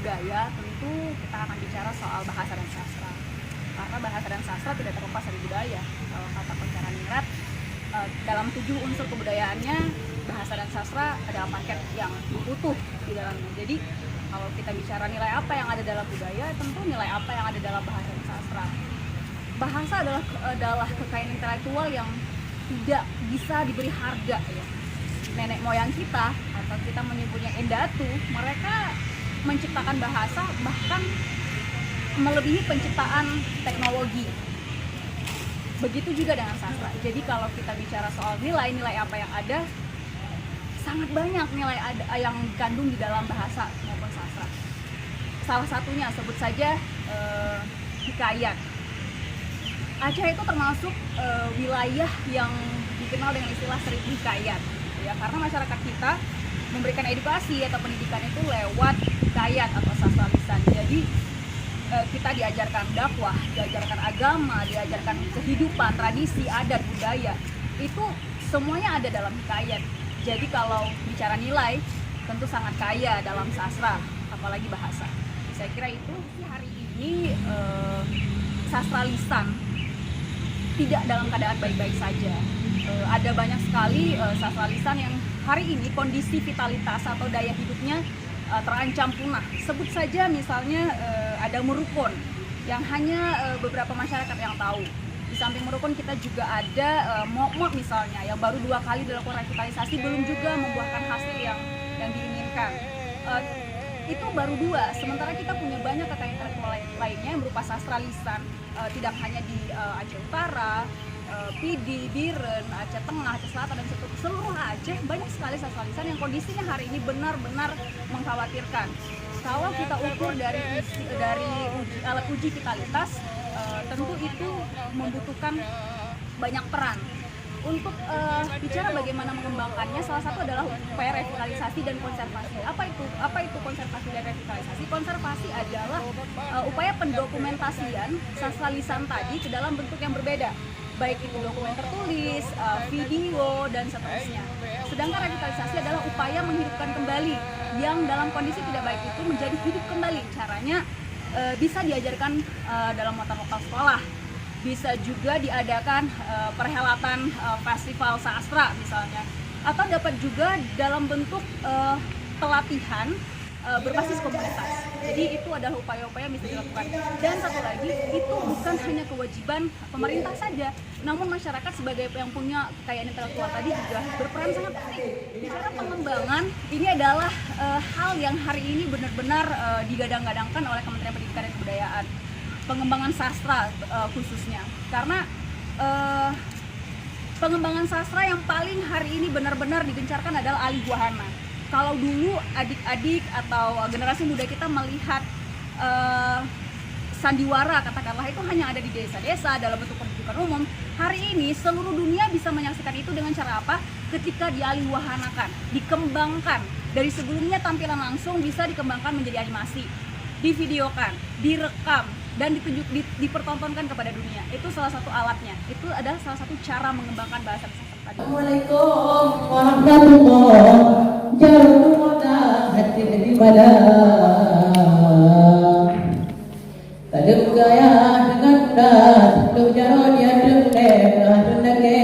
budaya, tentu kita akan bicara soal bahasa dan sastra. Karena bahasa dan sastra tidak terlepas dari budaya. Kalau kata Koncara Ningrat, dalam 7 unsur kebudayaannya, bahasa dan sastra adalah paket yang utuh di dalamnya. Jadi kalau kita bicara nilai apa yang ada dalam budaya, tentu nilai apa yang ada dalam bahasa dan sastra. Bahasa adalah kekayaan intelektual yang tidak bisa diberi harga, ya. Nenek moyang kita atau kita menyebutnya Endatu, mereka menciptakan bahasa bahkan melebihi penciptaan teknologi. Begitu juga dengan sastra. Jadi kalau kita bicara soal nilai-nilai apa yang ada, sangat banyak nilai yang dikandung di dalam bahasa maupun sastra. Salah satunya sebut saja hikayat. Aceh itu termasuk wilayah yang dikenal dengan istilah seribu hikayat, ya, karena masyarakat kita memberikan edukasi atau pendidikan itu lewat hikayat atau sastra lisan. Jadi kita diajarkan dakwah, diajarkan agama, diajarkan kehidupan, tradisi, adat, budaya, itu semuanya ada dalam hikayat. Jadi kalau bicara nilai, tentu sangat kaya dalam sastra, apalagi bahasa. Saya kira itu hari ini sastra lisan tidak dalam keadaan baik-baik saja. Ada banyak sekali sastra lisan yang hari ini kondisi vitalitas atau daya hidupnya terancam punah. Sebut saja misalnya ada Murukun yang hanya beberapa masyarakat yang tahu. Di samping Murukun kita juga ada Mok-Mok misalnya yang baru 2 kali dilakukan revitalisasi, belum juga membuahkan hasil yang diinginkan. Itu baru 2, sementara kita punya banyak kekayaan intelektual lainnya yang berupa sastra lisan, tidak hanya di Aceh Utara, Pidi, Biren, Aceh Tengah, Aceh Selatan, dan seluruh Aceh banyak sekali sastra lisan yang kondisinya hari ini benar-benar mengkhawatirkan. Kalau kita ukur dari alat uji vitalitas, tentu itu membutuhkan banyak peran. Untuk bicara bagaimana mengembangkannya, salah satu adalah upaya revitalisasi dan konservasi. Apa itu konservasi dan revitalisasi? Konservasi adalah upaya pendokumentasian sastra lisan tadi ke dalam bentuk yang berbeda, baik itu dokumen tertulis, video, dan seterusnya. Sedangkan revitalisasi adalah upaya menghidupkan kembali yang dalam kondisi tidak baik itu menjadi hidup kembali. Caranya bisa diajarkan dalam mata lokal sekolah, bisa juga diadakan perhelatan festival sastra misalnya, atau dapat juga dalam bentuk pelatihan berbasis komunitas. Jadi itu adalah upaya-upaya yang bisa dilakukan. Dan satu lagi, itu bukan hanya kewajiban pemerintah saja, namun masyarakat sebagai yang punya kekayaan intelektual tadi juga berperan sangat penting. Bicara pengembangan, ini adalah hal yang hari ini benar-benar digadang-gadangkan oleh Kementerian Pendidikan dan Kebudayaan. Pengembangan sastra khususnya, karena pengembangan sastra yang paling hari ini benar-benar digencarkan adalah alih wahana. Kalau dulu adik-adik atau generasi muda kita melihat sandiwara katakanlah itu hanya ada di desa-desa dalam bentuk pendidikan umum, hari ini seluruh dunia bisa menyaksikan itu dengan cara apa? Ketika dialih wahanakan, dikembangkan. Dari sebelumnya tampilan langsung bisa dikembangkan menjadi animasi, divideokan, direkam, dan dipertontonkan kepada dunia. Itu salah satu alatnya. Itu adalah salah satu cara mengembangkan bahasa sastra tadi. Assalamualaikum warahmatullahi wabarakatuh. Hati di mana? Taduk gaya dengan das, tu jaron ya tu ne, tu nake.